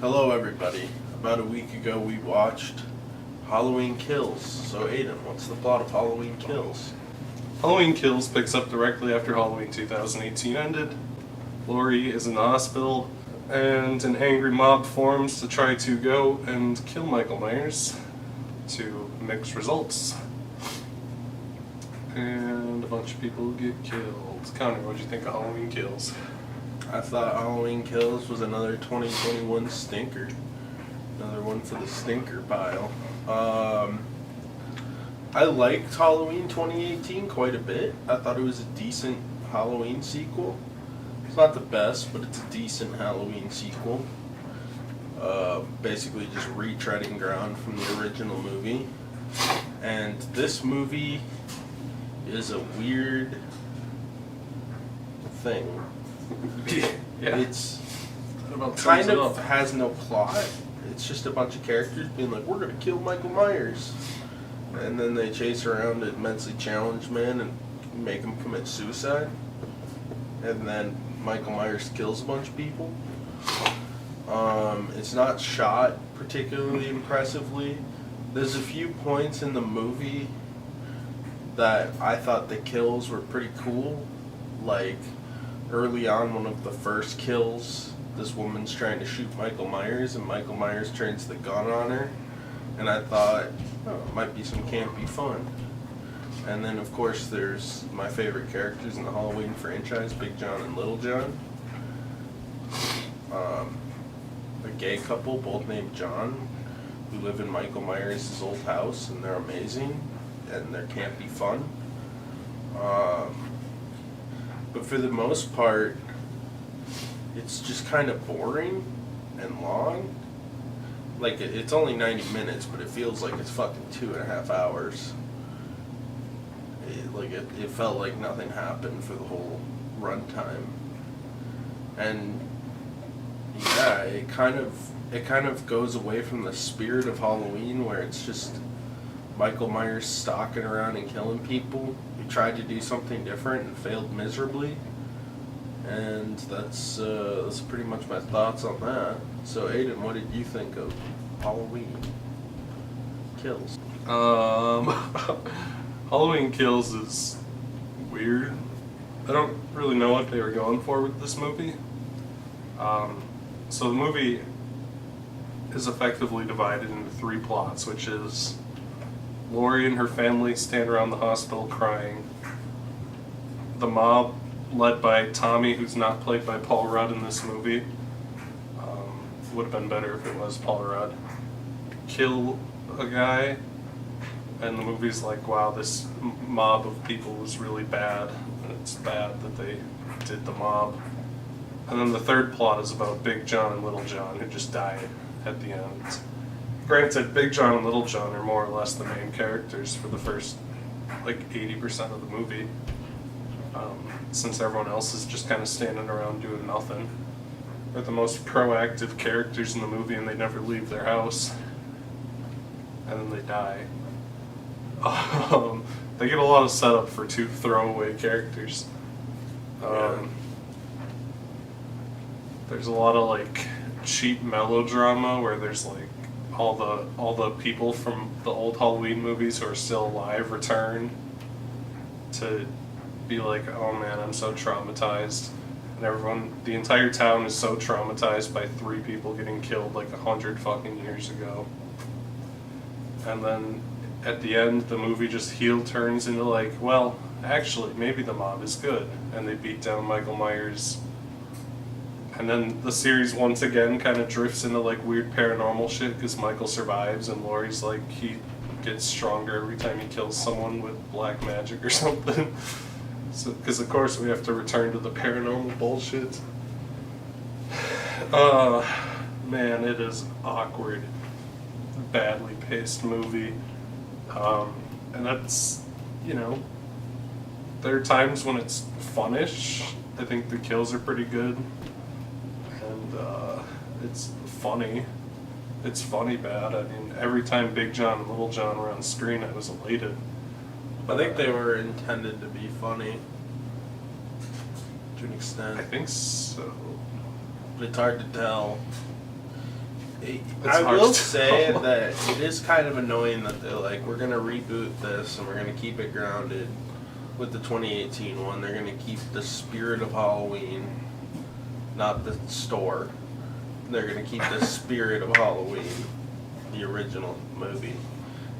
Hello everybody. About a week ago we watched Halloween Kills. So Aiden, what's the plot of Halloween Kills? Halloween Kills picks up directly after Halloween 2018 ended. Laurie is in the hospital, and an angry mob forms to try to go and kill Michael Myers to mixed results. And a bunch of people get killed. Connor, what'd you think of Halloween Kills? I thought Halloween Kills was another 2021 stinker. Another one for the stinker pile. I liked Halloween 2018 quite a bit. I thought it was a decent Halloween sequel. It's not the best, but it's a decent Halloween sequel. Basically just retreading ground from the original movie. And this movie is a weird thing. Yeah. It's kind of has no plot. It's just a bunch of characters being like, we're gonna kill Michael Myers. And then they chase around an immensely challenged man and make him commit suicide. And then Michael Myers kills a bunch of people. It's not shot particularly impressively. There's a few points in the movie that I thought the kills were pretty cool. Like, early on, one of the first kills, this woman's trying to shoot Michael Myers, and Michael Myers turns the gun on her. And I thought, oh, it might be some campy fun. And then, of course, there's my favorite characters in the Halloween franchise, Big John and Little John. A gay couple, both named John, who live in Michael Myers' old house, and they're amazing, and they're campy fun. But for the most part, it's just kind of boring and long. Like, it's only 90 minutes, but it feels like it's fucking 2.5 hours. It felt like nothing happened for the whole runtime. And yeah, it kind of goes away from the spirit of Halloween, where it's just Michael Myers stalking around and killing people. He tried to do something different and failed miserably. And that's pretty much my thoughts on that. So Aiden, what did you think of Halloween Kills? Halloween Kills is weird. I don't really know what they were going for with this movie. So the movie is effectively divided into 3 plots, which is Laurie and her family stand around the hospital crying. The mob, led by Tommy, who's not played by Paul Rudd in this movie, would have been better if it was Paul Rudd, kill a guy, and the movie's like, wow, this mob of people was really bad, and it's bad that they did the mob. And then the third plot is about Big John and Little John, who just die at the end. Granted, Big John and Little John are more or less the main characters for the first, 80% of the movie, since everyone else is just kind of standing around doing nothing. They're the most proactive characters in the movie, and they never leave their house. And then they die. They get a lot of setup for 2 throwaway characters. There's a lot of cheap melodrama where there's all the people from the old Halloween movies who are still alive return to be like, oh man, I'm so traumatized. And the entire town is so traumatized by 3 people getting killed 100 fucking years ago. And then at the end, the movie just heel turns into well, actually, maybe the mob is good. And they beat down Michael Myers. And then the series once again kind of drifts into weird paranormal shit because Michael survives and Laurie's he gets stronger every time he kills someone with black magic or something. So, because of course we have to return to the paranormal bullshit. Man, it is awkward, badly paced movie. And that's, there are times when it's funnish. I think the kills are pretty good. And it's funny. It's funny bad. I mean, every time Big John and Little John were on screen, I was elated. I think they were intended to be funny to an extent. I think so. But it's hard to tell I hard will to say tell. that it is kind of annoying that they're like, we're gonna reboot this and we're gonna keep it grounded with the 2018 one. They're gonna keep the spirit of Halloween, not the store. They're gonna keep the spirit of Halloween, the original movie.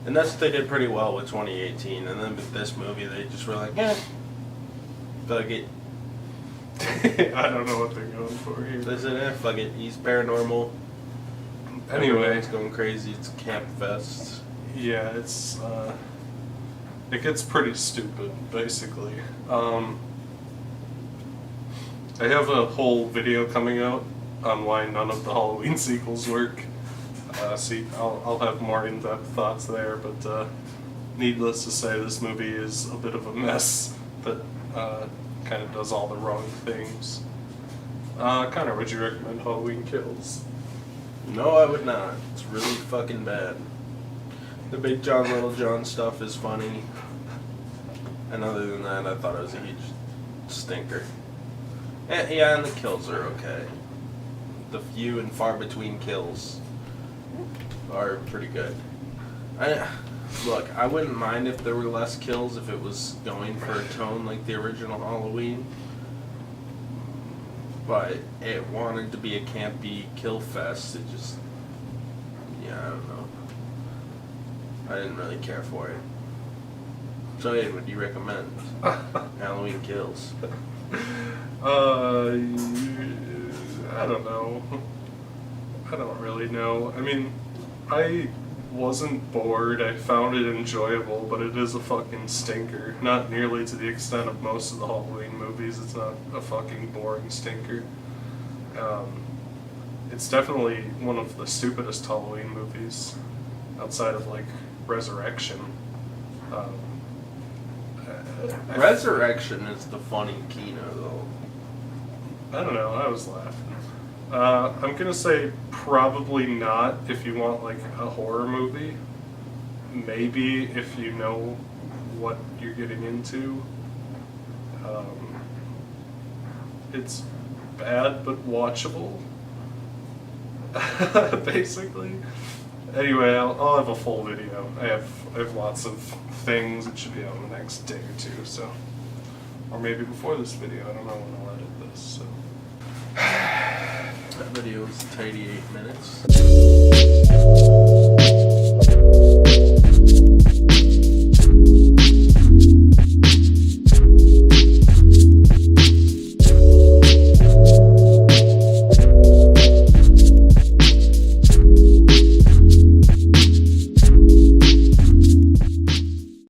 And that's what they did pretty well with 2018. And then with this movie, they just were like, fuck it. I don't know what they're going for here. They said, fuck it. He's paranormal. Anyway, Everyone's going crazy. It's Camp Fest. yeah, it gets pretty stupid, basically. I have a whole video coming out on why none of the Halloween sequels work. See, I'll have more in-depth thoughts there, but needless to say, this movie is a bit of a mess that kind of does all the wrong things. Connor, would you recommend Halloween Kills? No, I would not. It's really fucking bad. The Big John, Little John stuff is funny. And other than that, I thought it was a huge stinker. Yeah, and the kills are okay. The few and far between kills are pretty good. Look, I wouldn't mind if there were less kills if it was going for a tone like the original Halloween. But it wanted to be a campy kill fest. It just, yeah, I don't know. I didn't really care for it. So, Ed, would you recommend Halloween Kills? I don't know. I don't really know. I mean, I wasn't bored. I found it enjoyable, but it is a fucking stinker. Not nearly to the extent of most of the Halloween movies. It's not a fucking boring stinker. It's definitely one of the stupidest Halloween movies, outside of like Resurrection. Resurrection is the funny Kino, though. I don't know. I was laughing. I'm gonna say probably not if you want like a horror movie. Maybe if you know what you're getting into. It's bad but watchable. Basically. Anyway, I'll have a full video. I have lots of things. It should be out in the next day or two. So, or maybe before this video. I don't know when I'll edit this. So. That video was a tidy 8 minutes.